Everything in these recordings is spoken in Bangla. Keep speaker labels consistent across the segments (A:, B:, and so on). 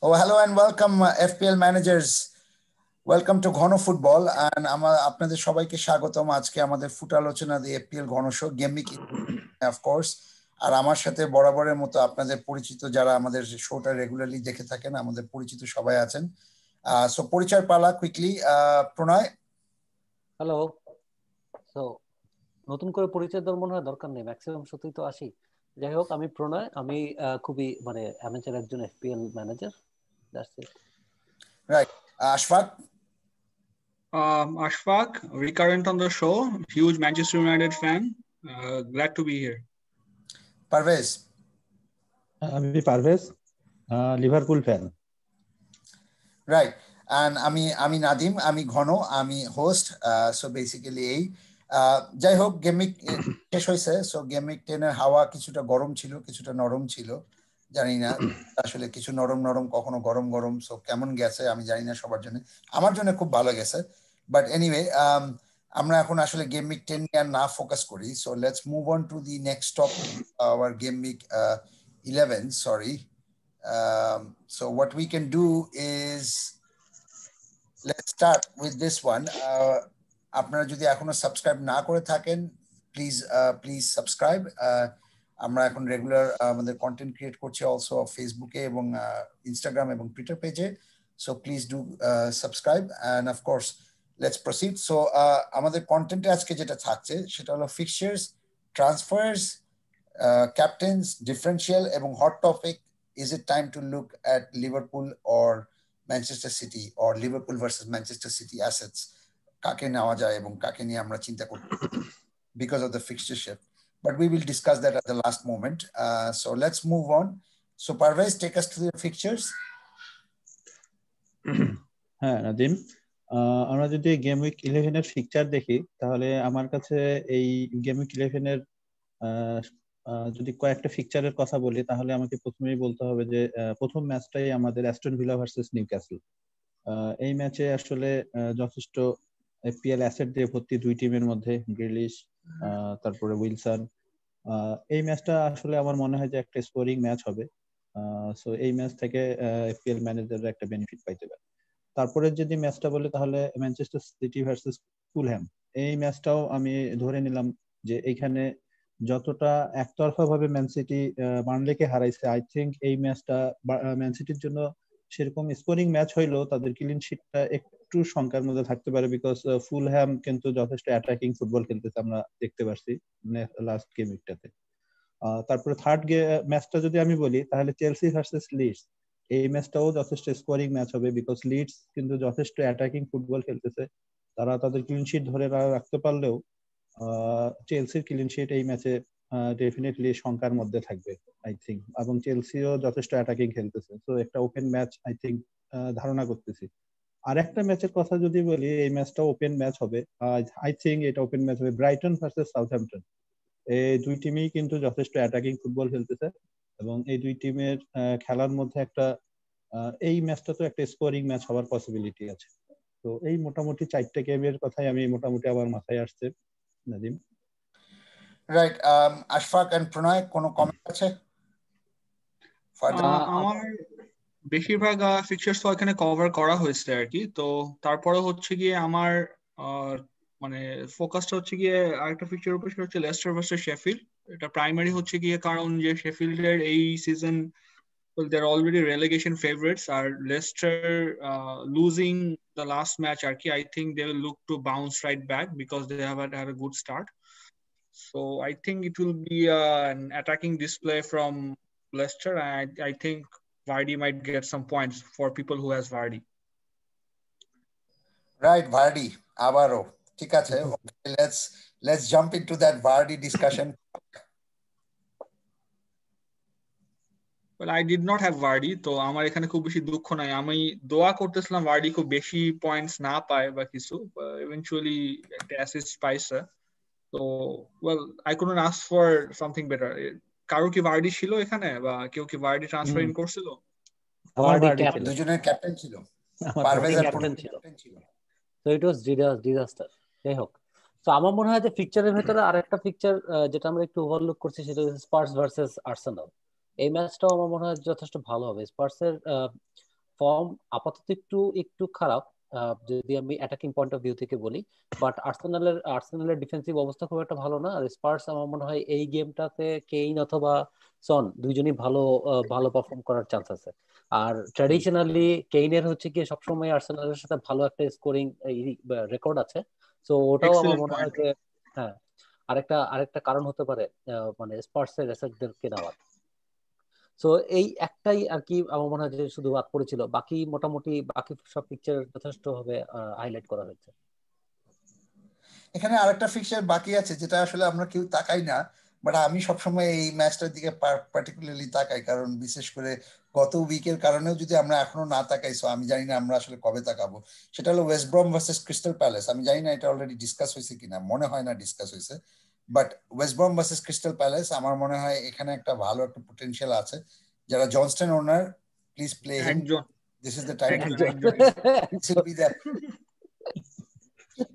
A: Oh, hello and welcome, FPL managers. Welcome to ঘন ফুটবল এন্ড আপনাদের সবাইকে স্বাগতম আজকে আমাদের ফুট আলোচনা দিয়ে এফপিএল ঘন শো গেমিং অফকোর্স। আর আমার সাথে বরাবরের মতো আপনাদের পরিচিত যারা আমাদের শোটা রেগুলারলি দেখে থাকেন, আমাদের পরিচিত সবাই আছেন। সো পরিচয় পালা কুইকলি। প্রণয়।
B: হ্যালো। সো নতুন করে পরিচয় দেওয়ার মনে হয় দরকার নেই, ম্যাক্সিমাম সত্যি তো আসি। যাই হোক, আমি প্রণয়, আমি খুবই অ্যামেচার একজন এফপিএল manager. That's it.
A: Right. Ashfaq.
C: Ashfaq, recurrent on the show, huge Manchester United fan. Glad to be here.
A: Parvez.
D: আমি Parvez, Liverpool fan.
A: Right. And আমি নাদিম, আমি ঘন, আমি হোস্ট। সো বেসিক্যালি এই যাই হোক, গেমিক শেষ হয়েছে। সো গেমিক 10-এর হাওয়া কিছুটা গরম ছিল, কিছুটা নরম ছিল, জানি না আসলে কিছু নরম নরম কখনো গরম গরম। সো কেমন গেছে আমি জানি না সবার জন্য, আমার জন্য খুব ভালো গেছে। বাট এনিওয়ে, আমরা এখন আসলে গেমিক 10 নিয়ে না ফোকাস করি। So let's move on to the next topic, our gameweek 11, sorry. So what we can do is let's start with this one. আপনারা যদি এখনো সাবস্ক্রাইব না করে থাকেন, প্লিজ সাবস্ক্রাইব। আমরা এখন রেগুলার আমাদের কন্টেন্ট ক্রিয়েট করছি অলসো ফেসবুকে এবং ইনস্টাগ্রাম এবং টুইটার পেজে। So please do subscribe and of course let's proceed. So আমাদের কন্টেন্টে আজকে যেটা থাকছে সেটা হলো ফিক্সচার্স, ট্রান্সফার্স, ক্যাপ্টেন্স, ডিফারেন্সিয়াল এবং hot topic. Is it time to look at Liverpool or Manchester City or Liverpool versus Manchester City assets? কাকে নেওয়া যায় এবং কাকে নিয়ে আমরা চিন্তা করব because of the fixture shift. But we will discuss that at the last moment. So let's move on. So Parvez, take us to the fixtures.
D: হ্যাঁ নাদিম, আমরা যদি গেম উইক 11 এর ফিকচার দেখি তাহলে আমার কাছে এই গেম উইক 11 এর যদি কয়েকটা ফিকচারের কথা বলি তাহলে আমাকে প্রথমেই বলতে হবে যে প্রথম ম্যাচটাই আমাদের অ্যাস্টন ভিলা ভার্সেস নিউক্যাসল। এই ম্যাচে আসলে যথেষ্ট এফপিএল অ্যাসেট দিয়ে ভর্তি দুই টিমের মধ্যে, গ্রিলিশ তারপরে উইলসন। এই ম্যাচটা আসলে আমার মনে হয় যে একটা স্কোরিং ম্যাচ হবে। সো এই ম্যাচ থেকে এফপিএল ম্যানেজাররা একটা বেনিফিট পাইতে পারে। তারপরে যদি ম্যাচটা বলি তাহলে ম্যানচেস্টার সিটি ভার্সেস ফুলহ্যাম। এই ম্যাচটাও আমি ধরে নিলাম যে এইখানে যতটা একতরফা ভাবে ম্যান সিটি বার্নলেকে হারাইছে, আই থিংক এই ম্যাচটা ম্যান সিটির জন্য সেরকম স্কোরিং ম্যাচ হইলেও তাদের ক্লিন শিটটা একটু শঙ্কার মধ্যে থাকতে পারে, বিকজ ফুলহ্যাম কিন্তু যথেষ্ট অ্যাটাকিং ফুটবল খেলতেছে আমরা দেখতে পারছি লাস্ট গেম উইকটাতে। তারপরে থার্ড ম্যাচটা যদি আমি বলি তাহলে চেলসি ভার্সেস লিডস। এই ম্যাচটাও যথেষ্ট স্কোরিং ম্যাচ হবে, বিকজ লিডস কিন্তু যথেষ্ট অ্যাটাকিং ফুটবল খেলতেছে। তারা তাদের ক্লিন শিট ধরে রাখতে পারলেও চেলসির ক্লিন শিট এই ম্যাচে ডেফিনেটলি শঙ্কার মধ্যে থাকবে আই থিংক, এবং চেলসিও যথেষ্ট অ্যাটাকিং খেলতেছে। তো একটা ওপেন ম্যাচ আই থিংক ধারণা করতেছি। আর একটা ম্যাচের কথা যদি বলি, এই ম্যাচটা ওপেন ম্যাচ হবে, আই থিংক এটা ওপেন ম্যাচ হবে ব্রাইটন ভার্সেস সাউথহ্যাম্পটন। এই দুই টিমই কিন্তু যথেষ্ট অ্যাটাকিং ফুটবল খেলতেছে এবং এই দুই টিমের খেলার মধ্যে একটা এই ম্যাচটা তো একটা স্কোরিং ম্যাচ হওয়ার পসিবিলিটি আছে। তো এই মোটামুটি চারটে গেমের কথাই আমি মোটামুটি আমার মাথায় আসছে নাদিম।
A: রাইট। আশফাক এন্ড প্রণয়, কোনো কমেন্ট আছে?
C: আমার বেশিরভাগ ফিক্সার্স তো এখানে কভার করা হয়েছে আর কি। তো তারপরে হচ্ছে গিয়ে আমার মানে ফোকাসটা হচ্ছে গিয়ে আরেকটা ফিক্সারের উপর, সেটা হচ্ছে লেস্টার ভার্সেস শেফিল্ড। এটা প্রাইমারি হচ্ছে গিয়ে কারণ যে শেফিল্ডের এই season well, they're already relegation favorites. Are Leicester losing the last match? I think they will look to bounce right back because they have had a good start. So I think it will be an attacking display from Leicester. I think Vardy might get some points for people who has Vardy.
A: Right, Vardy. আবারও ঠিক আছে। Let's jump into that Vardy discussion.
C: Well, I did not have Vardy, তো আমার এখানে খুব বেশি দুঃখ নাই। আমি দোয়া করতেছিলাম Vardy খুব বেশি পয়েন্টস না পায় বা কিছু, eventually একটা অ্যাসিস্ট পাইছে। তো well, I couldn't ask for something better. কারো কি Vardy ছিল এখানে, বা কেউ কি Vardy ট্রান্সফার ইন করছিল?
D: আমার Vardy ছিল,
A: দুজনের ক্যাপ্টেন ছিল,
B: পারভেজ আর ক্যাপ্টেন ছিল। তো ইট ওয়াজ ডিজাস্টার। যাই হোক, তো আমার মনে হয় যে ফিকচারের ভেতরে আরেকটা ফিকচার যেটা আমরা একটু ওভারলুক করছি সেটা হচ্ছে স্পার্স ভার্সেস আর্সেনাল। এই ম্যাচটাও আমার মনে হয় যথেষ্ট ভালো হবে। স্পার্সের ফর্ম আপাতত একটু একটু খারাপ যদি আমি অ্যাটাকিং পয়েন্ট অফ ভিউ থেকে বলি, বাট আর্সেনালের ডিফেন্সিভ অবস্থা খুব একটা ভালো না। আর স্পার্স আমার মনে হয় এই গেমটাতে কেইন অথবা সন দুইজনই ভালো পারফর্ম করার চান্স আছে। আর ট্র্যাডিশনালি কেইনের হচ্ছে কি সবসময় আর্সেনালের সাথে ভালো একটা স্কোরিং রেকর্ড আছে, তো ওটাও আমার
C: এক্সেলেন্ট
B: মনে হয়
C: পয়েন্ট।
B: যে হ্যাঁ আরেকটা কারণ হতে পারে মানে স্পার্সের অ্যাসেটদেরকে নেওয়ার। তো এই একটাই আর কি আমার মনে হয় যে শুধু বাদ পড়েছিল, বাকি সব পিকচার যথেষ্ট ভাবে হাইলাইট করা হয়েছে।
A: এখানে আরেকটা ফিক্সার বাকি আছে যেটা আসলে আমরা কেউ তাকাই না, বাট আমি সবসময় এই ম্যাচটার দিকে পার্টিকুলারলি তাকাই, কারণ বিশেষ করে গত উইকের কারণেও যদি আমরা এখনো না তাকাই, সো আমি জানি না আমরা আসলে কবে তাকাবো। সেটা হলো West Brom versus Crystal palace. আমি জানি না এটা অলরেডি ডিসকাস হয়েছে কিনা, মনে হয় না ডিসকাস হয়েছে, but West Brom versus Crystal Palace আমার মনে হয় এখানে একটা ভালো একটা পোটেনশিয়াল আছে। যারা জনস্টন ওনার, প্লিজ প্লে হিম,
C: একজন
A: this is the time to
C: একজন একজন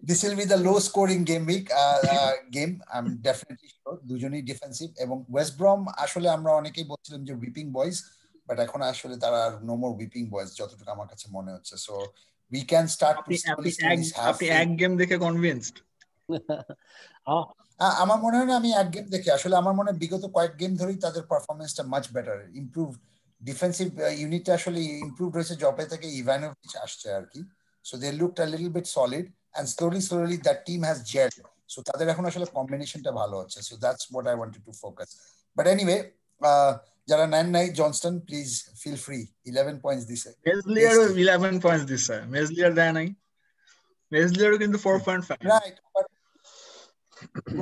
A: This will be the low scoring game week game. I'm definitely sure দুজনেই ডিফেন্সিভ, এবং ওয়েস্ট ব্রম আসলে আমরা অনেকেই বলছিলাম যে উইপিং বয়েজ, বাট এখন আসলে তারা are no more weeping boys যতটুকু আমার কাছে মনে হচ্ছে। So we can start to
C: আপনি এক গেম দেখে কনভিন্সড?
A: আমার মনে হয় না আমি এক গেম দেখে, আসলে আমার মনে হয় বিগত কয়েক গেম ধরেই তাদের পারফরমেন্সটা মাচ বেটার, ইমপ্রুভ ডিফেন্সিভ ইউনিটটা আসলে ইমপ্রুভ হয়েছে জবে থেকে ইভানোভিচ আসছে আর কি। So they looked a little bit solid and slowly that team has gelled, so তাদের এখন আসলে কম্বিনেশনটা ভালো হচ্ছে, so that's what I wanted to focus. But anyway, যারা নেন নাই Johnston, please feel free, 11 points দিছে।
C: মেজলিয়ার 11 পয়েন্টস দিছে, মেজলিয়ার দেয় নাই, মেজলিয়ারও কিন্তু 4.5।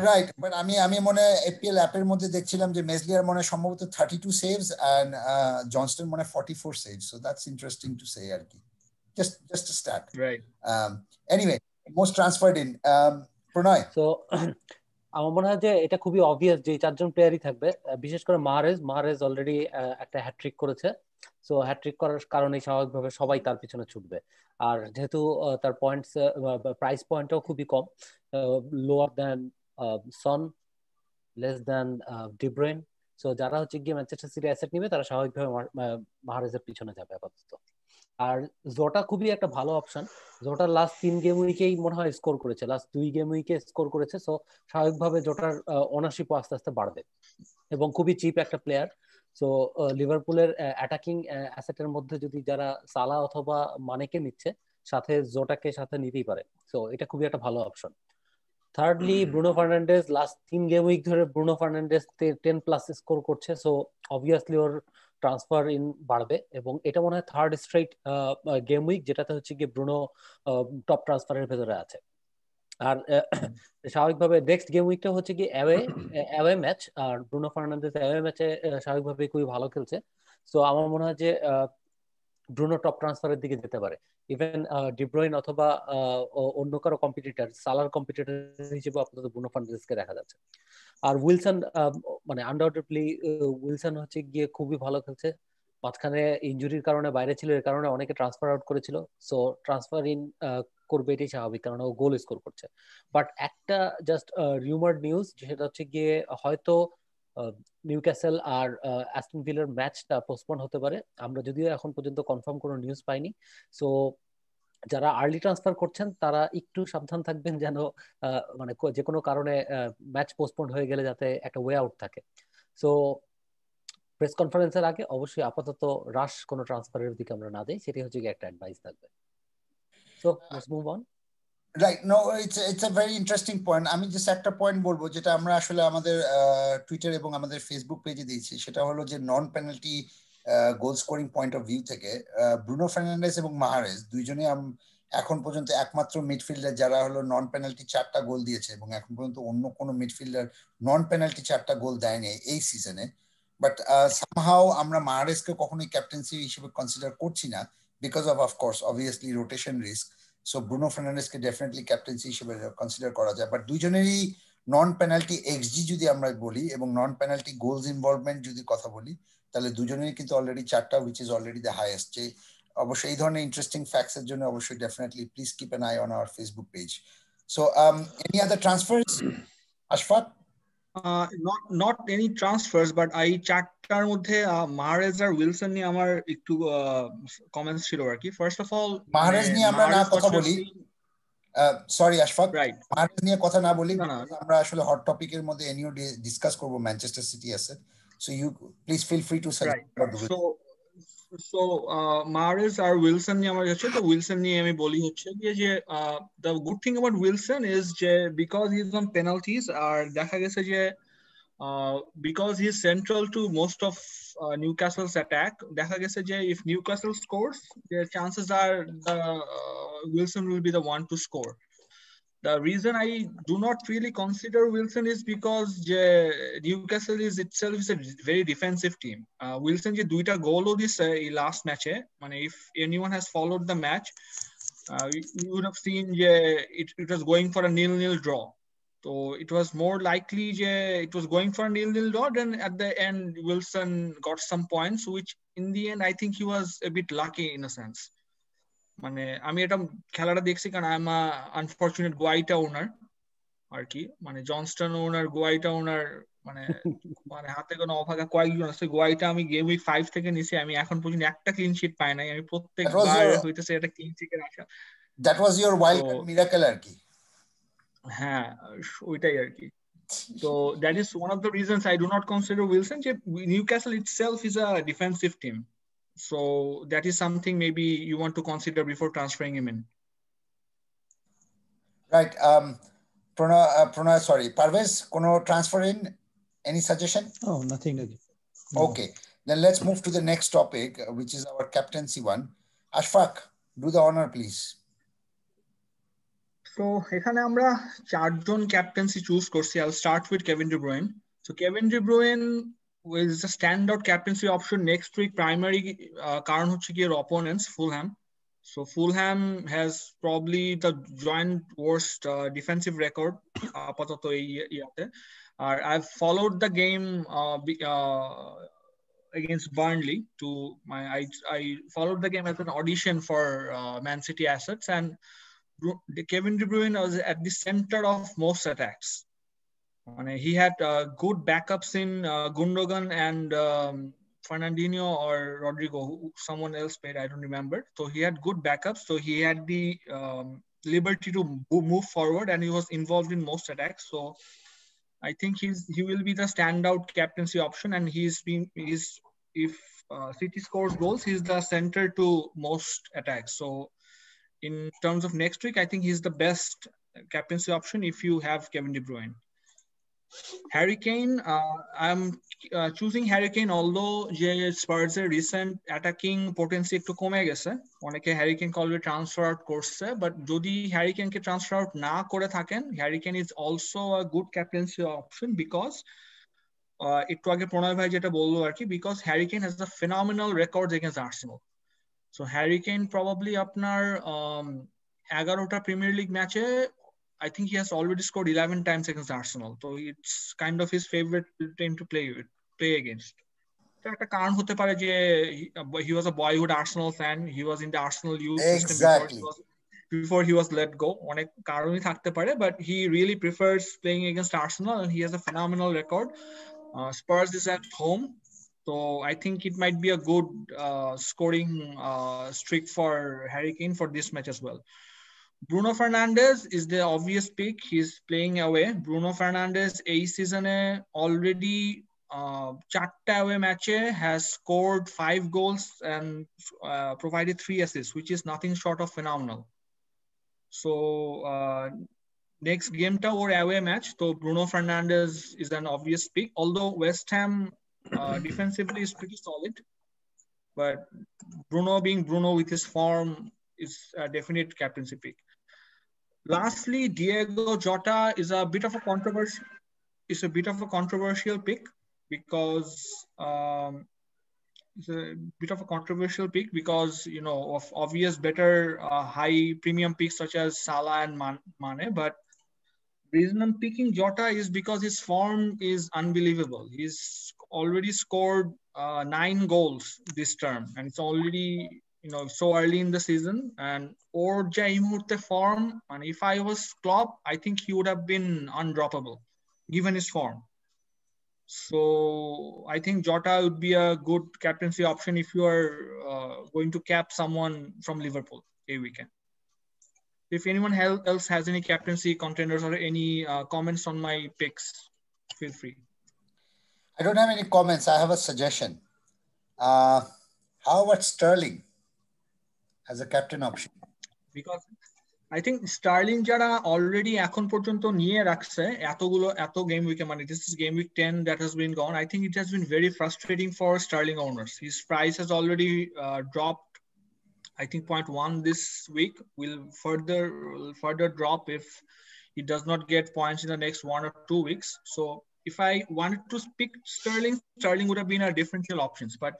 A: রাইট, বাট আমি মনে এপিএল অ্যাপের মধ্যে দেখছিলাম যে মেজলিয়ার মনে সম্ভবত 32 সেভস and জনস্টন মনে 44 saves, so that's interesting to say আর কি, just a stat,
C: right?
A: Anyway, most transferred in প্রণয়।
B: তো আমার মনে হয় যে এটা খুবই অবভিয়াস যে চারজন প্লেয়ারই থাকবে, বিশেষ করে মাহারেজ অলরেডি একটা হ্যাটট্রিক করেছে, সো হ্যাটট্রিক করার কারণে স্বাভাবিকভাবে সবাই তার পিছনে ছুটবে। আর যেহেতু তার পয়েন্টস প্রাইস পয়েন্টটাও খুবই কম, lower than Son, less than De Bruyne, so যারা হচ্ছে গিয়ে ম্যানচেস্টার সিটি অ্যাসেট নিবে তারা স্বাভাবিকভাবে মাহারেজের পিছনে যাবে আপাতত। আর জোটা খুবই একটা ভালো অপশন, জোটার লাস্ট 3 গেম উইকেই মনে হয় স্কোর করেছে, লাস্ট 2 গেম উইকে স্কোর করেছে, সো স্বাভাবিকভাবে জোটার ওনারশিপ আস্তে আস্তে বাড়বে এবং খুবই চিপ একটা প্লেয়ার। সো লিভারপুলের অ্যাটাকিং অ্যাসেটের মধ্যে যদি যারা সালা অথবা মানেকে নিচ্ছে, সাথে জোটাকে সাথে নিতেই পারে, সো এটা খুবই একটা ভালো option. Thirdly Bruno Fernandes, last 3 game week ধরে ব্রুনো ফার্নান্ডেজ 10+ স্কোর করছে, সো অবভিয়াসলি ওর ট্রান্সফার ইন বাড়বে, এবং এটা মনে হয় থার্ড স্ট্রেট গেম উইক যেটাতে হচ্ছে গিয়ে ব্রুনো টপ ট্রান্সফারের ভেতরে আছে। আর স্বাভাবিকভাবে নেক্সট গেম উইকটা হচ্ছে কি অ্যাওয়ে ম্যাচ, আর ব্রুনো ফার্নান্ডেজ অ্যাওয়ে ম্যাচে স্বাভাবিকভাবে খুবই ভালো খেলছে, সো আমার মনে হয় যে ব্রুনো টপ ট্রান্সফারের দিকে যেতে পারে। ইভেন ডি ব্রুইন অথবা অন্য কারো কম্পিটিটর, সালার কম্পিটিটর হিসেবে আপাতত ব্রুনো ফার্নান্ডেজকে দেখা যাচ্ছে। আর উইলসন মানে আনডাউটেডলি উইলসন হচ্ছে গিয়ে খুবই ভালো খেলছে, মাঝখানে ইনজুরির কারণে বাইরে ছিল, এর কারণে অনেকে ট্রান্সফার আউট করেছিল, সো ট্রান্সফার ইন করবে এটাই স্বাভাবিক, কারণ ও গোল স্কোর করছে। বাট একটা জাস্ট রিউমার্ড নিউজ, সেটা হচ্ছে গিয়ে হয়তো নিউক্যাসল আর অ্যাস্টন ভিলার ম্যাচটা পোস্টপোন হতে পারে, আমরা যদিও এখন পর্যন্ত কনফার্ম কোনো নিউজ পাইনি। সো যারা আর্লি ট্রান্সফার করছেন তারা একটু সাবধান থাকবেন যেন মানে যে কোনো কারণে ম্যাচ পোস্টপোন হয়ে গেলে যাতে একটা ওয়ে আউট থাকে। সো প্রেস কনফারেন্সের আগে অবশ্যই আপাতত রাশ কোনো ট্রান্সফারের দিকে আমরা না দেই, সেটাই হচ্ছে একটা অ্যাডভাইস থাকবে। So let's move on.
A: Right, no it's a very interesting point. আমি জাস্ট একটা পয়েন্ট বলবো যেটা আমরা আসলে আমাদের টুইটার এবং আমাদের ফেসবুক পেজে দিয়েছি, সেটা হলো যে non penalty goal scoring point of view থেকে ব্রুনো ফার্নান্ডেজ এবং মাহারেজ দুইজনে এখন পর্যন্ত একমাত্র মিডফিল্ডার যারা হলো নন পেনাল্টি 4টা গোল দিয়েছে, এবং এখন পর্যন্ত অন্য কোনো মিডফিল্ডার নন পেনাল্টি 4টা গোল দেয়নি এই সিজনে। বাট সামহাও আমরা মাহারেজকে কখনোই ক্যাপ্টেন্সি হিসেবে কনসিডার করছি না, because of course obviously rotation risk. So Bruno ফার্নান্ডেজকে ডেফিনেটলি ক্যাপ্টেন্সি হিসেবে কনসিডার করা যায়, বাট দুইজনেরই নন পেনাল্টি এক্সজি যদি আমরা বলি এবং নন পেনাল্টি গোলস ইনভলভমেন্ট যদি কথা বলি, তাহলে দুজনেরই কিন্তু অলরেডি 4টা, which is already the highest. অবশ্যই এই ধরনের ইন্টারেস্টিং ফ্যাক্টস এর জন্য অবশ্যই definitely please keep an eye on our Facebook page. So any other transfers, Ashfaq?
C: not any transfers, but I চারটার মধ্যে মাহরেজ আর উইলসন নিয়ে আমার একটু কমেন্টস ছিল আর কি। ফার্স্ট অফ অল
A: মাহরেজ নিয়ে আমরা না কথা বলি, সরি আশফাক, মাহরেজ নিয়ে কথা না বলি, আমরা আসলে হট টপিকের মধ্যে এনিও ডিসকাস করব Manchester City asset, so you please feel free to suggest about the
C: So Mahrez আর উইলসন নিয়ে আমার হচ্ছে, তো উইলসন নিয়ে আমি বলি হচ্ছে যে the good thing about Wilson is যে because he is on penalties আর দেখা গেছে যে because he is central to most of Newcastle's attack, দেখা গেছে যে if Newcastle scores, the chances are the Wilson will be the one to score. The reason I do not really consider Wilson is because Newcastle is itself is a very defensive team. Wilson je duita goal o dise ei last match e, mane if anyone has followed the match, you would have seen it was going for a 0-0 draw. So it was more likely it was going for a 0-0 draw, then at the end Wilson got some points, which in the end I think he was a bit lucky in a sense. মানে আমি এটা খেলাটা দেখছি কারণ আই এম আনফরচুনেট গোয়াইটা ওনার আর কি, মানে জনস্টন ওনার, গোয়াইটা ওনার, মানে মানে হাতে কোনো অভাগা কয়েকজন আছে। গোয়াইটা আমি গেম উইক 5 থেকে নিছি, আমি এখন পর্যন্ত একটা ক্লিন শিট পাই নাই, আমি প্রত্যেকবার হইতেছে এটা ক্লিন শিটের আশা।
A: That was your wild card miracle আর কি।
C: হ্যাঁ ওইটাই আর কি। So that is one of the reasons I do not consider Wilson. Newcastle itself is a defensive team. So that is something maybe you want to consider before transferring him in.
A: Right. Pranay, sorry. Parvez, kono transfer in? Any suggestion?
D: Oh, nothing.
A: No. Okay. Then let's move to the next topic, which is our captaincy one. Ashfaq, do the honor, please.
C: So এখানে আমরা চারজন ক্যাপ্টেন্সি চুজ করছি। I'll start with Kevin De Bruyne. So Kevin De Bruyne is the standout captaincy option next week. Primary কারণ হচ্ছে কি opponents Fulham. So Fulham has probably the joint worst defensive record আপাতত এই ইয়াতে। আর I've followed the game against Burnley I followed the game as an audition for Man City assets, and Kevin De Bruyne was at the center of most attacks. He had good backups in Gundogan and Fernandinho or Rodrigo, someone else played, I don't remember. So he had good backups. So he had the liberty to move forward, and he was involved in most attacks. So I think he will be the standout captaincy option, and if City scores goals, he's the center to most attacks. So in terms of next week, I think he's the best captaincy option if you have Kevin De Bruyne. Harry Kane, I'm choosing Harry Kane, although Spurs recent attacking potency একটু কমে গেছে, অনেকে Harry Kane already transfer out করছে, বাট যদি Harry Kane কে ট্রান্সফার আউট না করে থাকেন, Harry Kane is also a good captaincy option because একটু আগে প্রণয় ভাই যেটা বললো আর কি, because Harry Kane has a phenomenal records against Arsenal. So Harry Kane probably আপনার 11টা প্রিমিয়ার লিগ ম্যাচে I think he has already scored 11 times against Arsenal. So it's kind of his favorite team to play against. So একটা কারণ হতে পারে যে he was a boyhood Arsenal fan. He was in the Arsenal youth system before he was let go. অনেক কারণই থাকতে পারে, but he really prefers playing against Arsenal, and he has a phenomenal record. Spurs is at home, so I think it might be a good scoring streak for Harry Kane for this match as well. Bruno Fernandes is the obvious pick. He's playing away. Bruno Fernandes এই সিজনে already 4টা away matche has scored 5 goals and provided 3 assists, which is nothing short of phenomenal. So next game ta or away match, so Bruno Fernandes is an obvious pick, although West Ham defensively is pretty solid, but Bruno being Bruno with his form is a definite captaincy pick. Lastly, Diego Jota is a bit of a controversial pick because you know of obvious better high premium picks such as Salah and Mane, but the reason I'm picking Jota is because his form is unbelievable. He's already scored 9 goals this term, and it's already so early in the season, and or jai muhurte form, and if I was Klopp, I think he would have been undroppable given his form. So I think Jota would be a good captaincy option if you are going to cap someone from Liverpool a weekend. If anyone else has any captaincy contenders or any comments on my picks, feel free.
A: I don't have any comments. I have a suggestion. How about Sterling as a captain option?
C: Because I think Sterling যারা already এখন পর্যন্ত নিয়ে রাখছে এত game week মানে this is game week 10 that has been gone. I think it has been very frustrating for Sterling owners. His price has already dropped, I think 0.1 this week, will further drop if he does not get points in the next 1 or 2 weeks. So if I wanted to pick Sterling would have been a differential options, but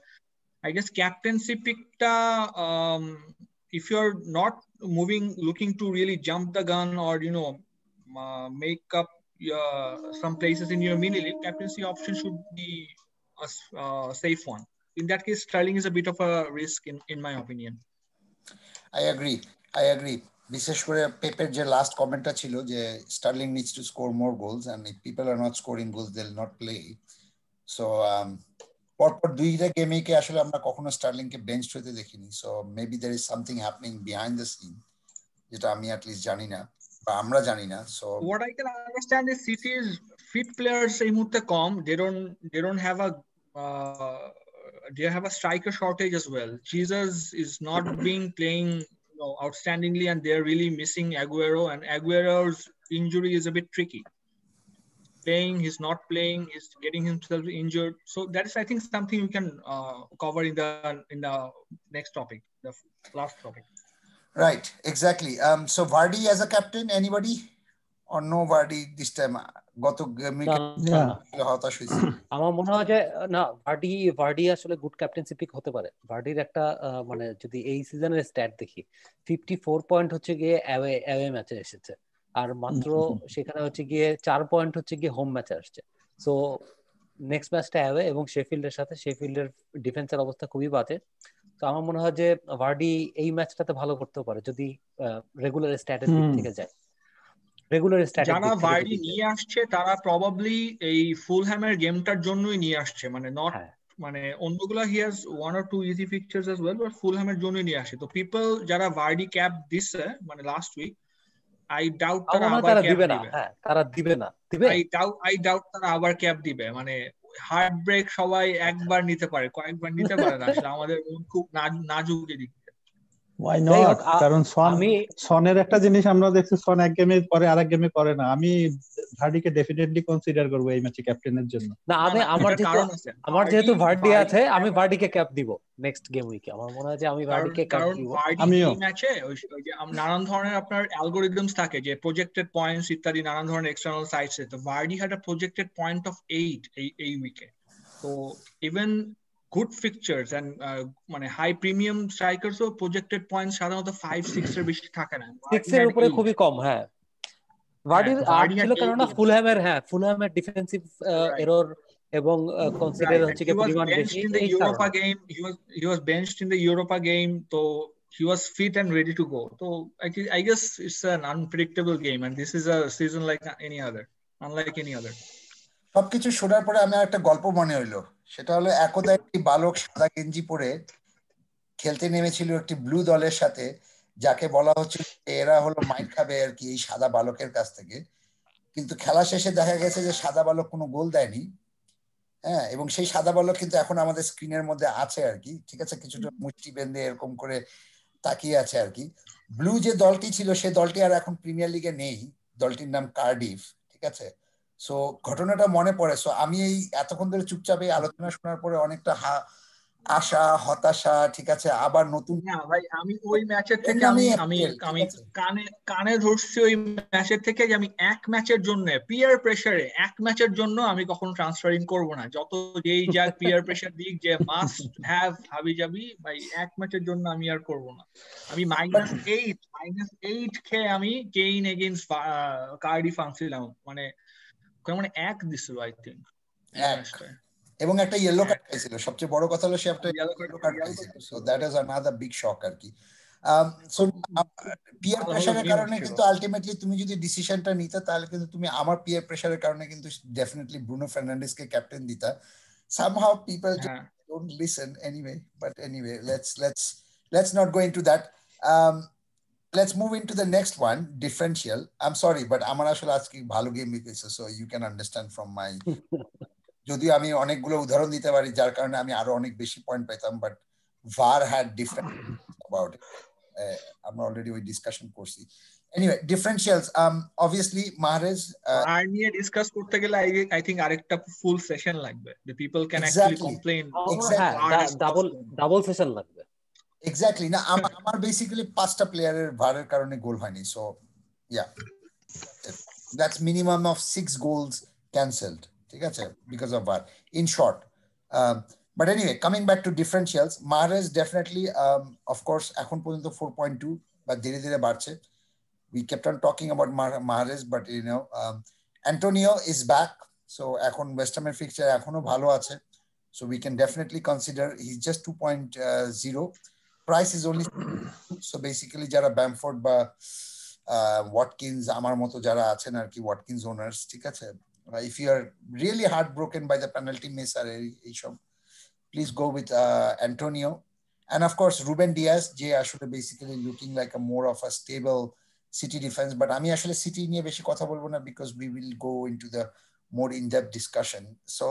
C: I guess captaincy pickta if you're not looking to really jump the gun or make up some places in your mini league, captaincy option should be a safe one. In that case, Sterling is a bit of a risk in my opinion.
A: I agree. বিশেষ করে পেপের যে লাস্ট কমেন্টটা ছিল যে Sterling needs to score more goals, and if people are not scoring goals they'll not play. So পরপর দুইটা গেমেকে আসলে আমরা কখনো স্টার্লিংকে বেঞ্চ হতে দেখিনি. So maybe there is something happening behind the scene যেটা আমি at least জানি না বা আমরা জানি না. So
C: what I can understand is City's fit players এই মুহূর্তে কম. They don't have a striker shortage as well. Jesus is not being playing outstandingly, and they're really missing Aguero, and Aguero's injury is a bit tricky. He's not playing, he's getting himself injured. So that is, I think, something we can cover in the next topic, the last topic.
A: Right, exactly. So Vardy as a captain, anybody? Or no Vardy this time? গত গেমে হতাশ হয়েছে
B: আমার মনে হয় যে না, ভার্ডি আসলে গুড ক্যাপ্টেন্সি পিক হতে পারে. ভার্ডির একটা মানে যদি এই সিজনের স্ট্যাট দেখি, 54 পয়েন্ট হচ্ছে গিয়ে অ্যাওয়ে ম্যাচে এসেছে, আর মাত্র সেখানে হচ্ছে গিয়ে 4 পয়েন্ট হচ্ছে গিয়ে হোম ম্যাচে আসছে. সো নেক্সট ম্যাচটা অ্যাওয়ে এবং শেফিল্ডের সাথে, শেফিল্ডের ডিফেন্সের অবস্থা খুবই বাজে. তো আমার মনে হয় যে ভার্ডি এই ম্যাচটাতে ভালো করতে পারে যদি রেগুলার স্ট্যাটের দিক থেকে যায়. রেগুলার স্ট্যাটিক
C: যারা ভার্ডি নিয়ে আসছে তারা প্রবাবলি এই ফুলহ্যামের গেমটার জন্যই নিয়ে আসছে, মানে নট মানে অন্যগুলা he has 1 or 2 easy fixtures as well, but ফুলহ্যামের জন্যই নিয়ে আসে. তো পিপল যারা ভার্ডি ক্যাপ দিছে মানে লাস্ট উইক, আই ডাউট তারা আবার ক্যাপ দিবে.
B: হ্যাঁ, তারা দিবে না,
C: আই ডাউট তারা আবার ক্যাপ দিবে. মানে হার্ট ব্রেক সবাই একবার নিতে পারে, কয়েকবার নিতে পারে না. আসলে আমাদের মন খুব নাজুক এদিকে.
D: Why not? কারণ সনের একটা জিনিস আমরা দেখছি, সন এক গেমে পরে আরেক গেমে করে না. আমি ভার্ডিকে ডেফিনেটলি কনসিডার করব এই ম্যাচে ক্যাপ্টেনের জন্য.
B: না, আমার যেহেতু ভার্ডি আছে, আমি ভার্ডিকে ক্যাপ দিব নেক্সট গেম উইকে. আমার মনে হয় যে আমি ভার্ডিকে ক্যাপ দিব.
C: আমিও ম্যাচে ওই যে নানান ধরনের আপনার অ্যালগরিদমস থাকে যে প্রজেক্টেড পয়েন্টস ইত্যাদি নানান ধরনের এক্সটার্নাল সাইটসে. তো Vardy had a projected point of 8 এই উইকে. তো ইভেন good fixtures and মানে high premium strikers ও projected points সাধারণত 5-6 এর বেশি থাকে না.
B: 6 এর উপরে খুবই কম. হ্যাঁ, ভার্ডির ছিল কারণ ফুলহ্যামের ডিফেন্সিভ এরর এবং কনসিডার হচ্ছে কি পরিমাণ বেশি.
C: এই Europa game he was benched in the Europa game, so he was fit and ready to go. So I guess it's an unpredictable game, and this is a season like unlike any other.
A: সবকিছু শোনার পরে আমার একটা গল্প মনে হইলো. সেটা হলো একদা একটি বালক সাদা গেঞ্জি পরে খেলতে নেমেছিল একটি ব্লু দলের সাথে, যাকে বলা হচ্ছিল এরা হলো মাইর খাবে আর কি এই সাদা বালকের কাছ থেকে. কিন্তু খেলা শেষে দেখা গেছে যে সাদা বালক কোনো গোল দেয়নি. হ্যাঁ, এবং সেই সাদা বালক কিন্তু এখন আমাদের স্ক্রিনের মধ্যে আছে আর কি. ঠিক আছে, কিছুটা মুষ্টি বেঁধে এরকম করে তাকিয়ে আছে আর কি. ব্লু যে দলটি ছিল সে দলটি আর এখন প্রিমিয়ার লিগে নেই. দলটির নাম কার্ডিফ. ঠিক আছে, সো ঘটনাটা মনে পড়ে. সো আমি এই এতক্ষণ ধরে চুপচাপ এই আলোচনা শোনার পরে অনেকটা আশা, হতাশা, ঠিক আছে, আবার নতুন.
C: না ভাই, আমি ওই ম্যাচের থেকে আমি কানে ধরছি ওই ম্যাচের থেকে যে আমি এক ম্যাচের জন্য পিয়ার প্রেসারে এক ম্যাচের জন্য আমি কখনো ট্রান্সফারিং করব না. যত যেই যাক পিয়ার প্রেসার দিক যে মাস্ট হ্যাভ হাবি যাবি ভাই, এক ম্যাচের জন্য আমি আর করব না. আমি -8 খেয়ে আমি কেইন এগেইনস্ট কার্ডিফ আনছিলাম, মানে এক দিছিল আই থিংক,
A: এবং একটা ইয়েলো কার্ড পাইছিল. সবচেয়ে বড় কথা হলো সে একটা ইয়েলো কার্ড পাইছিল. So that is another big shock আর কি. সো পিয়ার প্রেসারের কারণে কিন্তু আলটিমেটলি তুমি যদি ডিসিশনটা নিতে তাহলে কিন্তু তুমি আমার পিয়ার প্রেসারের কারণে কিন্তু ডেফিনেটলি ব্রুনো ফার্নান্ডেজকে ক্যাপ্টেন দিতা somehow people just don't listen anyway but anyway let's not go into that. Let's move into the next one, differential. I'm sorry but আমার আসলে আজকে ভালো গেম হয়েছে so you can understand from my যদিও আমি অনেকগুলো উদাহরণ দিতে পারি যার কারণে আমি আরো অনেক বেশি পয়েন্ট পেতাম but VAR had different about it. আমরা অলরেডি ওই ডিসকাশন করছি anyway differentials obviously Mahrez
C: আর নিয়ে ডিসকাস করতে গেলে I think আরেকটা ফুল সেশন লাগবে the people can actually complain
B: double session লাগবে
A: এক্স্যাক্টলি না আমার বেসিক্যালি 5টা প্লেয়ারের ভারের কারণে গোল হয়নি so yeah that's minimum of 6 goals cancelled ঠিক আছে because of VAR in short but anyway coming back to differentials Mahrez definitely of course এখন পর্যন্ত 4.2 but ধীরে ধীরে বাড়ছে we kept on talking about Mahrez but you know Antonio is back so এখন West Ham এর ফিক্সচার এখনো ভালো আছে so we can definitely consider he's just 2.0 price is only so basically যারা Bamford বা Watkins আমার মতো যারা আছেন আর কি Watkins owners ঠিক আছে if you are really heartbroken by the penalty miss আর এইসব please go with Antonio and of course Ruben Dias যে আসলে basically looking like a more of a stable City defense but আমি আসলে City নিয়ে বেশি কথা বলবো না because we will go into the more in-depth discussion so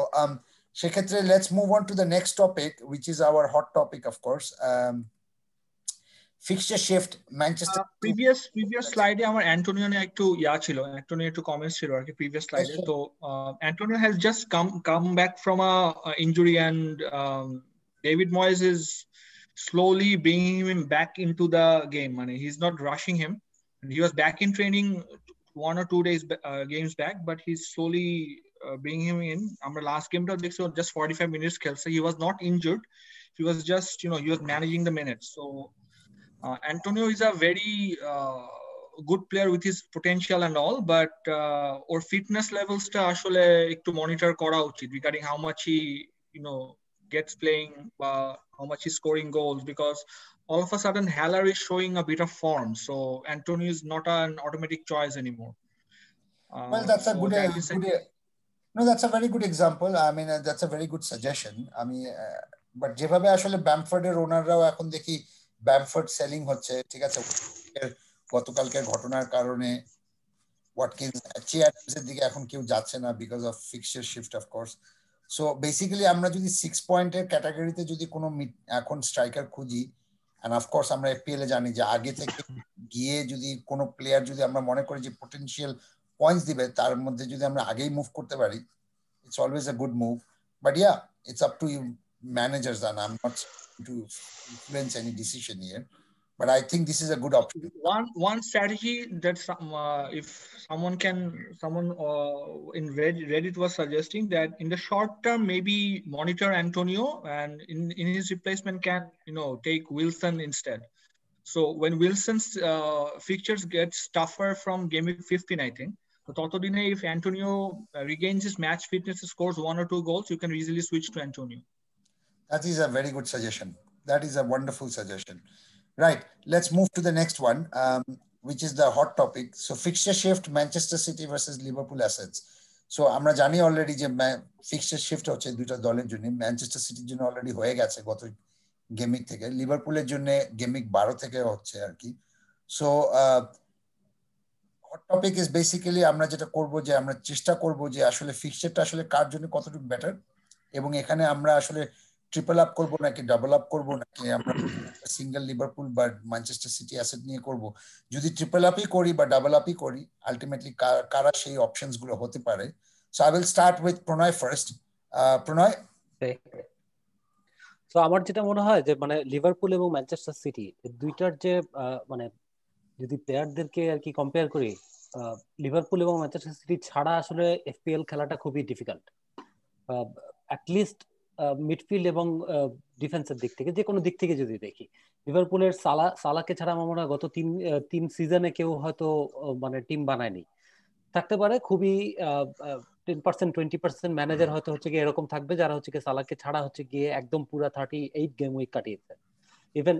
A: সেক্ষেত্রে let's move on to the next topic which is our hot topic of course fixture shift Manchester
C: previous slide আমার অ্যান্টোনিও নিয়ে একটু ছিল অ্যান্টোনিও একটু কমেন্টস ছিল আর কি previous slide তো Antonio has just come back from a injury and David Moyes is slowly bringing him back into the game মানে he's not rushing him and he was back in training 1 or 2 days games back but he's slowly bringing him in আমরা last gameটা দেখছি just 45 minutes খেলছে he was not injured he was just he was managing the minutes so Antonio is a very good player with his potential and all but or fitness levels টা আসলে একটু monitor করা উচিত regarding how much he gets playing how much he's scoring goals because all of a sudden Haller is showing a bit of form so Antonio is not an automatic choice anymore
A: well that's a good no that's a very good example I mean that's a very good suggestion I mean but যেভাবে আসলে ব্যামফোর্ডের ওনাররাও এখন দেখি ব্যামফোর্ড সেলিং হচ্ছে ঠিক আছে গতকালকের ঘটনার কারণে ওয়াটকিন্স চেয়ারম্যানের দিকে এখন কেউ যাচ্ছে না because of fixture shift of course so basically আমরা যদি 6 পয়েন্টের ক্যাটাগরিতে যদি কোনো এখন স্ট্রাইকার খুঁজি এন্ড অফ কোর্স আমরা এপিএল এ জানি যে আগে থেকে গিয়ে যদি কোনো প্লেয়ার যদি আমরা মনে করি যে পটেনশিয়াল পয়েন্টস দিবে তার মধ্যে যদি আমরা আগেই মুভ করতে পারি it's always a good move but yeah it's up to you managers and I'm not to influence any decision here but I think this is a good option
C: one strategy that if someone in Reddit was suggesting that in the short term maybe monitor Antonio and in his replacement can take Wilson instead so when Wilson's fixtures gets tougher from game week 15 I think so totodine if Antonio regains his match fitness scores 1 or 2 goals you can easily switch to Antonio.
A: That is a very good suggestion. That is a wonderful suggestion. Right. Let's move to the next one, which is the hot topic. So fixture shift, Manchester City versus Liverpool assets. So আমরা জানি অলরেডি যে ফিক্সচার শিফট হচ্ছে দুইটা দলের জন্য ম্যানচেস্টার সিটির জন্য অলরেডি হয়ে গেছে গত গেমিং থেকে লিভারপুলের জন্য গেমিং 12 থেকে হচ্ছে আর কি so hot topic is basically আমরা যেটা করব যে আমরা চেষ্টা করব যে আসলে ফিক্সচারটা আসলে কার জন্য কতটুকু বেটার এবং এখানে আমরা আসলে ট্রিপল আপ করব নাকি ডাবল আপ করব নাকি আমরা সিঙ্গেল লিভারপুল বা ম্যানচেস্টার সিটি অ্যাসেট নিয়ে করব যদি ট্রিপল আপই করি বা ডাবল আপই করি আলটিমেটলি কারা সেই অপশনস গুলো হতে পারে so I will start with Pranoy first Pranoy
B: so আমার যেটা মনে হয় যে মানে লিভারপুল এবং ম্যানচেস্টার সিটি দুইটার যে মানে যদি প্লেয়ারদেরকে আর কি কম্পেয়ার করি লিভারপুল এবং ম্যানচেস্টার সিটি ছাড়া আসলে এফপিএল খেলাটা খুবই ডিফিকাল্ট অ্যাটলিস্ট মিডফিল্ড এবং ডিফেন্সের দিক থেকে যে কোনো দিক থেকে যদি দেখি লিভারপুলের সালাকে ছাড়া আমার মনে হয় গত তিন সিজনে কেউ হয়তো মানে টিম বানায়নি থাকতে পারে খুবই 10% 20% ম্যানেজার হয়তো হচ্ছে গিয়ে এরকম থাকবে যারা হচ্ছে গিয়ে সালাকে ছাড়া হচ্ছে গিয়ে একদম পুরা 38 গেম উইক কাটিয়েছে ইভেন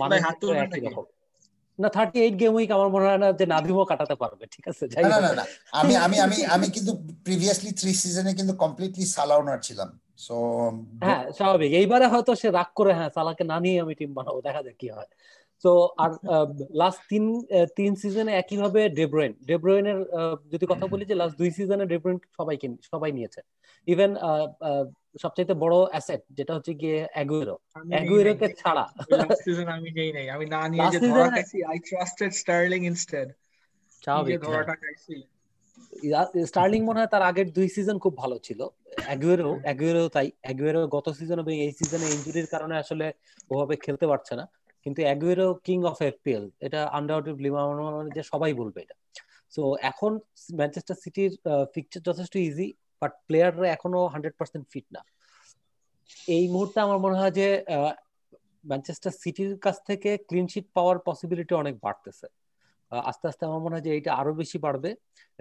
B: মানে
C: হাত তুলবেন
B: একই
C: নাকি?
B: রকম না। 38 গেম উইক আমার মনে হয় না যে নাদিমও কাটাতে পারবে। ঠিক আছে, যাই
A: না
B: হোক।
A: না না, আমি আমি আমি আমি কিন্তু প্রিভিয়াসলি 3 সিজনে কিন্তু কমপ্লিটলি সালা ওনার ছিলাম, সো
B: হ্যাঁ স্বাভাবিক, এইবারে হয়তো সে রাগ করে হ্যাঁ সালাকে না নিয়ে আমি টিম বানাবো, দেখা যাক কি হয়। তো আর লাস্ট তিন সিজনে একইভাবে ডেব্রয়েনের যদি কথা বলি, যে লাস্ট 2 সিজনে ডেব্রয়েন সবাই নিয়েছে। ইভেন সবচাইতে বড় অ্যাসেট যেটা হচ্ছে গিয়ে অ্যাগুয়েরোকে ছাড়া
C: লাস্ট সিজন আমি নেই নাই, আমি না নিয়ে
B: লাস্ট
C: যে ধরা
B: সিজনে
C: খাইছি। আই ট্রাস্টেড স্টার্লিং ইনস্টেড, কি যে
B: স্বাভাবিক।
C: ধরাটা খাইছি।
B: স্টার্লিং মনে হয় তার আগের 2 সিজন খুব ভালো ছিল। অ্যাগুয়েরো তাই। অ্যাগুয়েরো গত সিজন এবং এই সিজনে ইনজুরির কারণে আসলে ওভাবে খেলতে পারছে না, কিন্তু অ্যাগুয়েরো কিং অফ এফপিএল, এটা আনডাউটেডলি যে সবাই বলবে এটা। সো এখন ম্যানচেস্টার সিটির ফিকচার যথেষ্ট ইজি, বাট প্লেয়াররা এখনো 100% ফিট না। এই মুহূর্তে আমার মনে হয় যে ম্যানচেস্টার সিটির কাছ থেকে ক্লিন শিট পাওয়ার পসিবিলিটি অনেক বাড়তেছে। আস্তে আস্তে আমার মনে হয় যে এটা আরো বেশি বাড়বে,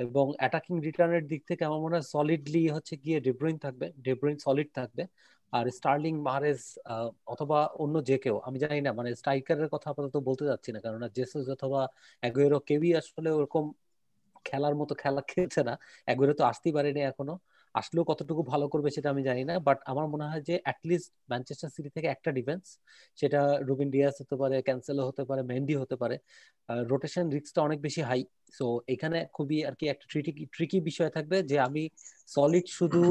B: এবং অ্যাটাকিং রিটার্নের দিক থেকে আমার মনে হয় সলিডলি হচ্ছে গিয়ে ডেব্রুইন সলিড থাকবে। আর স্টার্লিং, মাহরেজ অথবা অন্য যে কেউ, আমি জানি না, মানে স্ট্রাইকারের কথা আপাতত বলতে যাচ্ছি না, কারণ জেসুস অথবা অ্যাগুয়েরো কেউই আসলে ওরকম খেলার মতো খেলা খেলছে না। অ্যাগুয়েরো তো আসতেই পারেনি এখনো, আসলেও কতটুকু ভালো করবে সেটা আমি জানি না। বাট আমার মনে হয় যে অ্যাটলিস্ট ম্যানচেস্টার সিটি থেকে একটা ডিফেন্স, সেটা রুবিন ডিয়াস হতে পারে, ক্যান্সেলো হতে পারে, মেন্ডি হতে পারে, রোটেশন রিস্কটা অনেক বেশি হাই। সো এখানে খুবই আর কি একটা ট্রিকি বিষয় থাকবে, যে আমি সলিড শুধু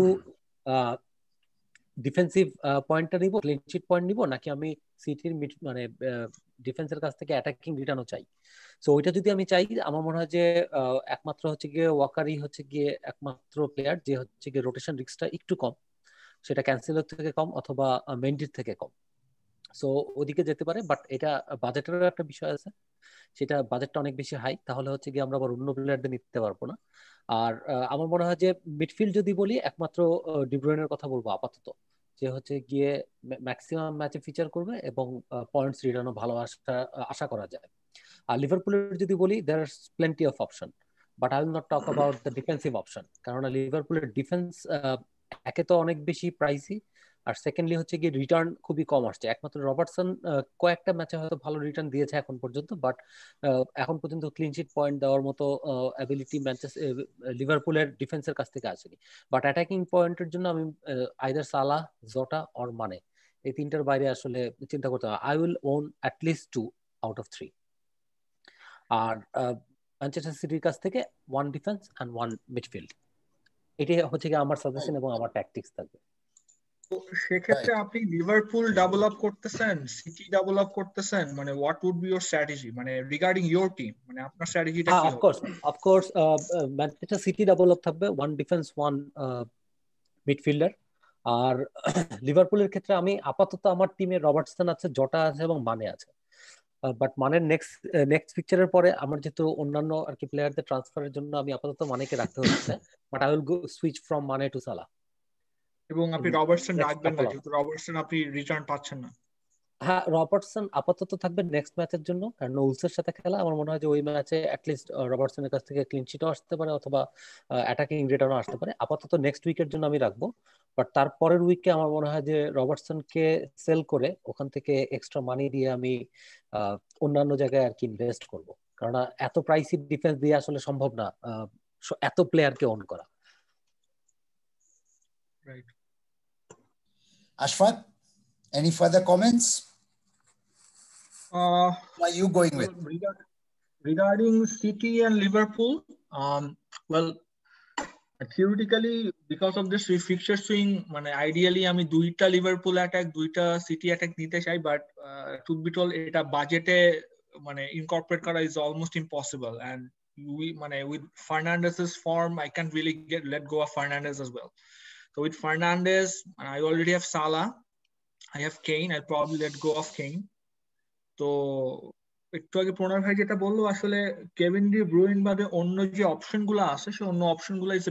B: ডিফেন্সিভ পয়েন্টটা নিব, ক্লিন শিট পয়েন্ট নিব, নাকি আমি সিটির মানে ডিফেন্সের কাছ থেকে অ্যাটাকিং রিটার্নও চাই। সো ওইটা যদি আমি চাই, আমার মনে হয় যে একমাত্র হচ্ছে গিয়ে ওয়াকারি হচ্ছে গিয়ে একমাত্র প্লেয়ার যে হচ্ছে গিয়ে রোটেশন রিস্কটা একটু কম, সেটা ক্যান্সেলের থেকে কম অথবা মেন্ডির থেকে কম। সো ওদিকে যেতে পারে, বাট এটা বাজেটেরও একটা বিষয় আছে, সেটা বাজেটটা অনেক বেশি হাই, তাহলে হচ্ছে গিয়ে আমরা আবার অন্য প্লেয়ারদের নিতে পারবো না। আর আমার মনে হয় যে মিডফিল্ড যদি বলি, একমাত্র ডিব্রুইনের কথা বলবো আপাতত, যে হচ্ছে গিয়ে ম্যাক্সিমাম ম্যাচে ফিচার করবে এবং পয়েন্টস রিটার্নও ভালো আশা করা যায়। আর লিভারপুলের যদি বলি, there are plenty of option, but I will not talk about the defensive option, কারণ লিভারপুলের ডিফেন্স একে তো অনেক বেশি প্রাইসি, আর সেকেন্ডলি হচ্ছে গিয়ে রিটার্ন খুবই কম আসছে। একমাত্র রবার্টসন কয়েকটা ম্যাচে হয়তো ভালো রিটার্ন দিয়েছে এখন পর্যন্ত, বাট এখন পর্যন্ত ক্লিন শিট পয়েন্ট দেওয়ার মতো অ্যাবিলিটি লিভারপুলের ডিফেন্সের কাছ থেকে আসেনি। বাট অ্যাটাকিং পয়েন্টের জন্য আমি আইদার সালাহ, জোটা অর মানে, এই তিনটার বাইরে আসলে চিন্তা করতে হবে। I will own at least 2 out of 3। আর ম্যানচেস্টার সিটির কাছ থেকে 1 ডিফেন্স অ্যান্ড 1 মিডফিল্ড, এটাই হচ্ছে কি আমার সাজেশন এবং আমার ট্যাকটিক্স থাকবে।
C: তো সেক্ষেত্রে আপনি লিভারপুল ডাবল আপ করতেছেন, সিটি ডাবল আপ করতেছেন, মানে what would be your strategy, মানে রিগার্ডিং ইওর টিম, মানে আপনার স্ট্র্যাটেজিটা কি হবে?
B: Of course Manchester City double up থাকবে, 1 ডিফেন্স 1 মিডফিল্ডার। আর লিভারপুলের ক্ষেত্রে আমি আপাতত আমার টিমে রবার্টসন আছে, জটা আছে এবং মানে আছে। বাট মানের নেক্সট পিকচারের পরে আমার যেহেতু অন্যান্য আর কি প্লেয়ারদের ট্রান্সফারের জন্য আমি আপাতত মানেকে রাখতে হচ্ছে, but I will go switch from মানে টু সালা।
C: এবং আপনি রবার্টসন রাখবেন না, যেহেতু রবার্টসন আপনি রিটার্ন পাচ্ছেন না।
B: হ্যাঁ, রবার্টসন আপাতত থাকবে নেক্সট ম্যাচের জন্য, কারণ উলসের সাথে খেলা। আমার মনে হয় যে ওই ম্যাচে অ্যাটলিস্ট রবার্টসনের কাছ থেকে ক্লিন শিটও আসতে পারে অথবা অ্যাটাকিং রিটার্নও আসতে পারে। আপাতত নেক্সট উইকের জন্য আমি রাখবো, বাট তারপরের উইকে আমার মনে হয় যে রবার্টসনকে সেল করে ওখান থেকে এক্সট্রা মানি দিয়ে আমি অন্যান্য জায়গায় আর কি ইনভেস্ট করবো, কারণ এত প্রাইসি ডিফেন্স দিয়ে আসলে সম্ভব না এত প্লেয়ারকে ওন করা।
C: Right.
A: Ashfaq, any further comments? Who are you going with?
C: Regarding City and Liverpool, well, theoretically, because of this fixture swing, মানে ideally আমি দুইটা লিভারপুল অ্যাটাক, দুইটা সিটি অ্যাটাক নিতে চাই, বাট টুথ বি টোল্ড এটা বাজেটে মানে ইনকর্পোরেট করা is almost impossible, and মানে with Fernandez's form I can't really let go of Fernandez as well. So with Fernandez, I already have Salah, I have Kane, I'll probably let go of Kane. তো একটু আগে প্রণয় ভাই যেটা বললো, আসলে কেভিন ডি ব্রুইন বাদে অন্য যে অপশন গুলো আছে, সে অন্য অপশন গুলো ইজ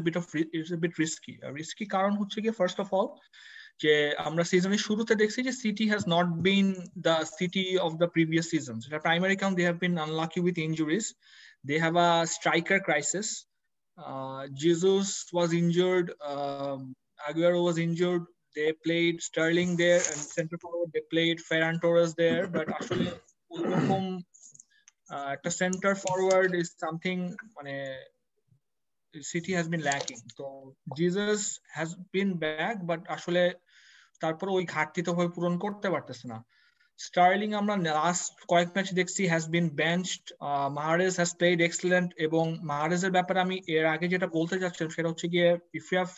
C: এ বিট রিস্কি। কারণ হচ্ছে কি, ফার্স্ট অফ অল, যে আমরা সিজনের শুরুতে দেখছি যে City has not been the City of the previous season. এটা প্রাইমারি কারণ they have been unlucky with injuries, they have a striker crisis, Jesus was injured, Aguero was injured, they played Sterling there, and center forward they played Ferran Torres there, but আসলে ওইরকম একটা center forward is something মানে City has been lacking. So Jesus has been back, but আসলে তারপর ওই ঘাটতি তো ভাবে পূরণ করতে পারতেছে না। স্টার্লিং আমরা লাস্ট কয়েক ম্যাচ দেখছি has been benched. Mahrez has played excellent, এবং মাহারেজের ব্যাপারে আমি এর আগে যেটা বলতে চাচ্ছিলাম সেটা হচ্ছে গিয়ে if you have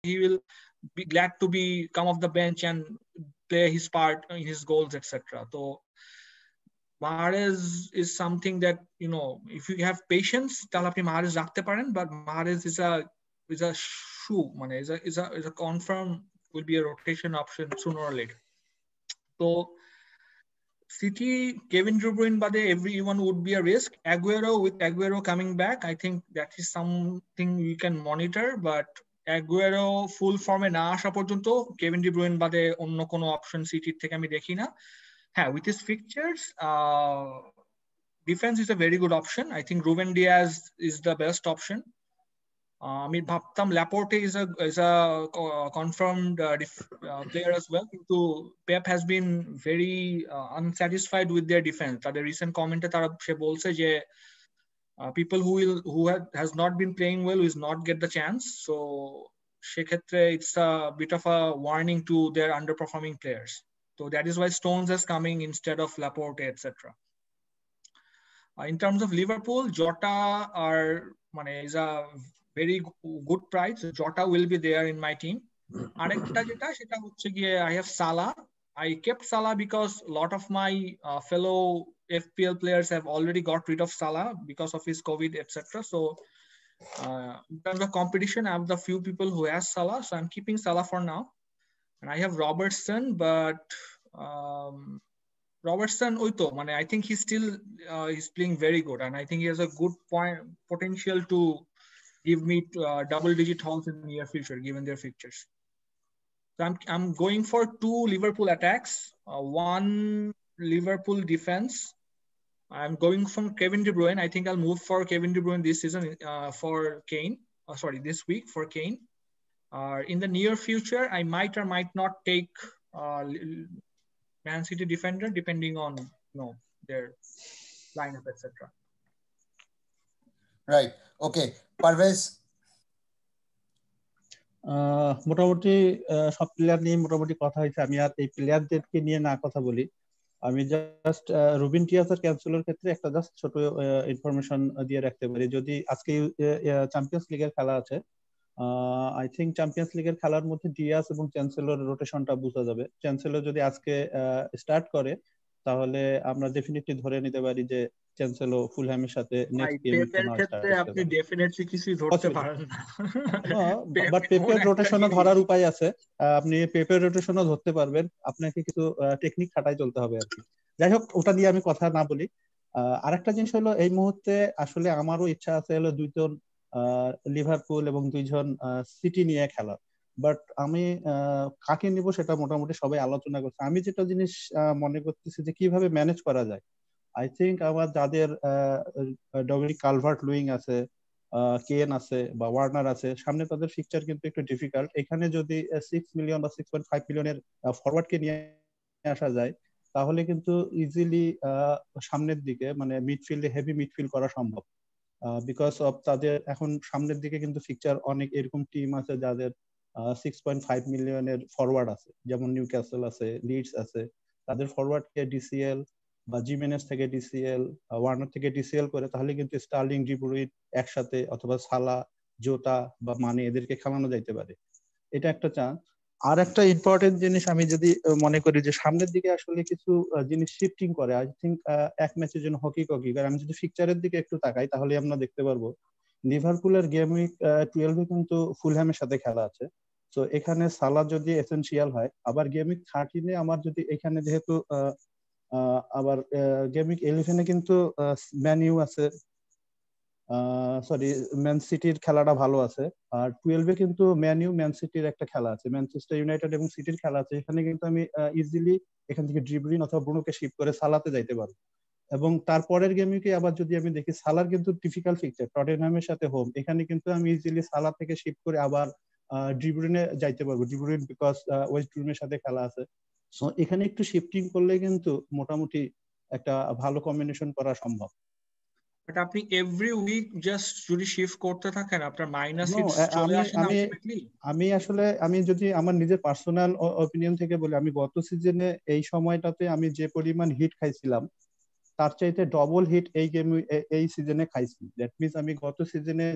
C: he will be glad to be come off the bench and play his part in his goals, etc. So Mahrez is something that, you know, if you have patience তাহলে আপনি Mahrez রাখতে পারেন, but Mahrez is a shoe, মানে is a confirm will be a rotation option sooner or later. So City, Kevin De Bruyne বাদে everyone would be a risk. With Aguero coming back, I think that is something we can monitor, but Aguero ফুল ফর্মে না আসা পর্যন্ত কেভিন ডি ব্রুইন বাদে অন্য কোনো অপশন সিটির থেকে আমি দেখি না। হ্যাঁ, with his fixtures, defense is a very good option. I think Ruben Diaz is the best option. আমি ভাবতাম ল্যাপোর্টে is a confirmed player as well, কিন্তু Pep has been very unsatisfied with their defense. তাদের recent comment তারা সে বলছে যে people who has not been playing well will not get the chance. So সেক্ষেত্রে it's a bit of a warning to their underperforming players. So that is why Stones is coming instead of Laporte, etc. In terms of Liverpool, Jota is a very good price. Jota will be there in my team. I have Salah. I kept Salah because a lot of my fellow FPL players have already got rid of Salah because of his COVID, etc. So in terms of competition, I have the few people who has Salah, so I'm keeping Salah for now. And I have Robertson, but Robertson, I think he's still he's playing very good, and I think he has a good potential to give me double-digit hauls in the near future, given their fixtures. So I'm going for 2 Liverpool attacks, 1 Liverpool defense. I'm going from Kevin De Bruyne. I think I'll move for Kevin De Bruyne this season for Kane. This week for Kane. In the near future, I might or might not take Man City defender, depending on their lineup, etc.
A: Right. Okay. Parvez.
D: মোটামুটি সব প্লেয়ার নিয়ে মোটামুটি কথা হয়েছে। আমি আর এই প্লেয়ারদেরকে নিয়ে না কথা বলি। আমি জাস্ট রুবিন টিয়াসের ক্যান্সেলের ক্ষেত্রে একটা জাস্ট ছোট ইনফরমেশন দিয়ে রাখতে পারি। যদি আজকে চ্যাম্পিয়ন্স লিগের খেলা আছে, আই থিংক চ্যাম্পিয়ন্স লিগের খেলার মধ্যে ডিয়াস এবং চ্যান্সেলর রোটেশনটা বোঝা যাবে। চ্যান্সেলর যদি আজকে স্টার্ট করে তাহলে আমরা ডেফিনেটলি ধরে নিতে পারি যে চ্যান্সেলো ফুলহ্যামের সাথে নেক্সট গেম
C: ক্ষেত্রে আপনি ডেফিনেটলি কিছু ধরতে পারেন না,
D: বাট পেপের রোটেশনও ধরার উপায় আছে। আপনি পেপের রোটেশনও ধরতে পারবেন, আপনাকে কিছু টেকনিক খাটাই চলতে হবে আর কি। যাই হোক, ওটা নিয়ে আমি কথা না বলি। আরেকটা জিনিস হলো, এই মুহূর্তে আসলে আমারও ইচ্ছা আছে হলো 2 জন লিভারপুল এবং 2 জন সিটি নিয়ে খেলা, বাট আমি কাকে নিব সেটা মোটামুটি সবাই আলোচনা করছে। আমি যেটা জিনিস মনে করতেছি যে কিভাবে ম্যানেজ করা যায়, আই থিংক আমার যাদের ডমিনিক কালভার্ট-লুইং আছে, কেন আছে বা ওয়ার্নার আছে, সামনে তাদের ফিকচার কিন্তু একটু ডিফিকাল্ট। এখানে যদি 6 মিলিয়ন বা 6.5 মিলিয়নের ফরওয়ার্ডকে নিয়ে আসা যায় তাহলে কিন্তু ইজিলি সামনের দিকে মানে মিডফিল্ডে হেভি মিডফিল্ড করা সম্ভব, বিকজ অফ তাদের এখন সামনের দিকে কিন্তু ফিকচার অনেক এরকম টিম আছে যাদের 6.5 মিলিয়নের ফরওয়ার্ড আছে, যেমন নিউক্যাসল আছে, লিডস আছে। তাদের ফরওয়ার্ডকে ডিসিএল বা জিমেনেস থেকে ডিসিএল, ওয়ার্নার থেকে ডিসিএল করে তাহলে কিন্তু স্টার্লিং, ডি ব্রুইন একসাথে অথবা সালা, জোটা বা মানে এদেরকে খেলানো যাইতে পারে। এটা একটা চান্স। আর একটা ইম্পর্টেন্ট জিনিস আমি যদি মনে করি যে সামনের দিকে আসলে কিছু জিনিস শিফটিং করে, আই থিংক এক ম্যাচের জন্য হকি কারণ আমি যদি ফিকচারের দিকে একটু তাকাই তাহলে আমরা দেখতে পারবো লিভারপুলের গেম উইক 12 কিন্তু ফুলহ্যামের সাথে খেলা আছে। তো এখানে সালা যদি এসেনশিয়াল হয়, আবার গেম উইক 13 আমার যদি এখানে যেহেতু আবার গেম উইক 11-এ কিন্তু ম্যান ইউ আছে, সরি ম্যান সিটির খেলাটা ভালো আছে। আর 12-এ কিন্তু ম্যান ইউ ম্যান সিটির একটা খেলা আছে, ম্যানচেস্টার ইউনাইটেড এবং সিটির খেলা আছে। এখানে কিন্তু আমি ইজিলি এখান থেকে ড্রিবলিন অথবা ব্রুনোকে শিফট করে সালাতে যাইতে পারবো। এবং তারপরের গেমে আবার যদি আমি দেখি, সালার কিন্তু ডিফিকাল্ট ফিক্সচার টটেনহামের সাথে হোম, এখানে কিন্তু আমি ইজিলি সালা থেকে শিফট করে আবার ড্রিবলিনে যাইতে পারবো, ড্রিবলিন বিকজ ওয়েস্ট ব্রুমের সাথে খেলা আছে। সো এখানে একটু শিফটিং করলে কিন্তু মোটামুটি একটা ভালো কম্বিনেশন করা সম্ভব।
C: বাট আপনি এভরি উইক জাস্ট যদি শিফট করতে থাকেন আপনার মাইনাস
D: No,
C: হিটস চলে আসে না আলটিমেটলি।
D: আমি যদি আমার নিজের পার্সোনাল অপিনিয়ন থেকে বলি, আমি গত সিজনে এই সময়টাতে আমি যে পরিমাণ হিট খাইছিলাম তার চাইতে ডবল হিট এই সিজনে খাইছি। দ্যাট মিনস আমি গত সিজনে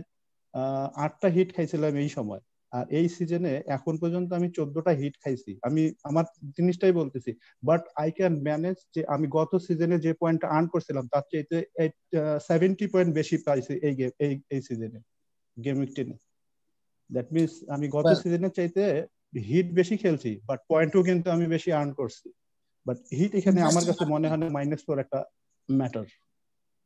D: 8টা হিট খাইছিলাম এই সময়, আর এই সিজনে এখন পর্যন্ত আমি 14টা হিট খাইছি। আমি আমার জিনিসটাই বলতেছি, বাট আই ক্যান ম্যানেজ যে আমি গত সিজনে যে পয়েন্টটা আর্ন করছিলাম তার চাইতে 70 পয়েন্ট বেশি পাইছি এই সিজনে গেম উইক 10-এ। দ্যাট মিনস আমি গত সিজনের চাইতে হিট বেশি খেলছি, বাট পয়েন্টও কিন্তু আমি বেশি আর্ন করছি। বাট হিট এখানে আমার কাছে মনে হয় -4 একটা ম্যাটার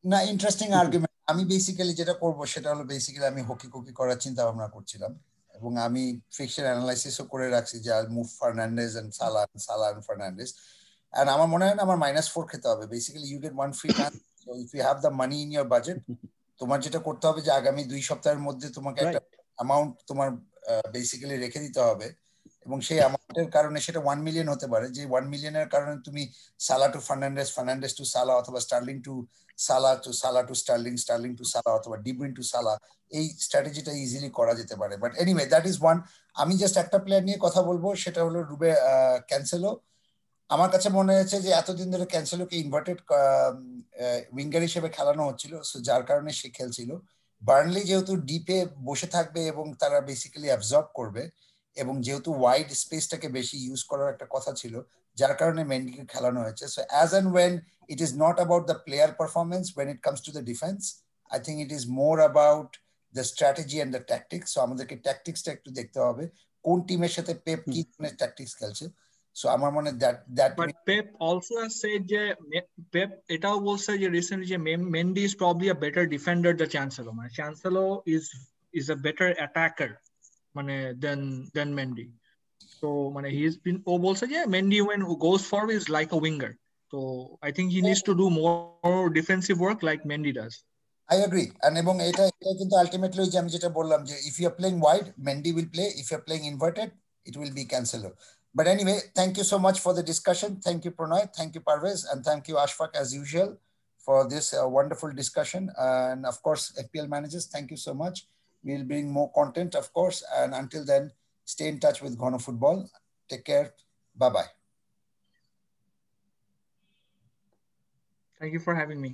A: না। Interesting argument. আমি বেসিক্যালি যেটা করব সেটা হলো বেসিক্যালি আমি হকি কুকি করার চিন্তা ভাবনা করছিলাম, এবং আমি ফিক্সচার অ্যানালাইসিসও করে রাখছি যে I move Fernandes and Salah and Fernandes. And আমার মনে হয় না আমার -4 খেতে হবে। Basically you get one free transfer, so if you have the money in your budget, তোমার যেটা করতে হবে যে আগামী 2 সপ্তাহের মধ্যে তোমাকে একটা অ্যামাউন্ট তোমার বেসিক্যালি রেখে দিতে হবে, এবং সেই অ্যামাউন্টের কারণে সেটা 1 মিলিয়ন হতে পারে, যে 1 মিলিয়নের কারণে তুমি সালা টু ফার্নান্ডেজ, ফার্নান্ডেজ টু সালা, অথবা স্টার্লিং টু সালা টু স্টার্লিং, স্টার্লিং টু সালা, অথবা ডিব্রুইন টু সালা, এই স্ট্র্যাটেজিটা ইজিলি করা যেতে পারে। But anyway that is one. আমি জাস্ট একটা প্লেয়ার নিয়ে কথা বলবো, সেটা হলো রুবে ক্যান্সেলো। আমার কাছে মনে হয়েছে যে এতদিন ধরে ক্যান্সেলোকে ইনভার্টেড উইঙ্গার হিসেবে খেলানো হচ্ছিল, সো যার কারণে সে খেলছিল। বার্নলি যেহেতু ডিপে বসে থাকবে এবং তারা বেসিক্যালি অ্যাবজর্ব করবে, এবং যেহেতু ওয়াইড স্পেসটাকে বেশি ইউজ করার একটা কথা ছিল, যার কারণে মেন্ডিকে খেলানো হয়েছে। So as and when it is not about the player performance when it comes to the defence, I think it is more about the strategy and the tactics. So আমাদেরকে ট্যাকটিক্সটা একটু দেখতে হবে, কোন টিমের সাথে পেপ কি ধরনের ট্যাকটিক্স খেলছে। So আমার মনে that
C: But Pep also has said যে Pep এটাও বলছে যে রিসেন্টলি যে Mendy is probably a better defender than Cancelo. মানে Cancelo is a better attacker মানে than Mendy. So মানে ও বলছে যে Mendy when who goes forward is like a winger. So I think he needs to do more defensive work like Mendy does.
A: I agree. And এবং এটা কিন্তু আলটিমেটলি যে আমি যেটা বললাম যে if you are playing wide, Mendy will play. If you are playing inverted, it will be Cancelo. But anyway, thank you so much for the discussion. Thank you, Pranay. Thank you, Parvez. And thank you, Ashfaq, as usual, for this wonderful discussion. And of course, FPL managers, thank you so much. We'll bring more content, of course. And until then, stay in touch with Ghono Football. Take care. Bye-bye.
C: Thank you for having me.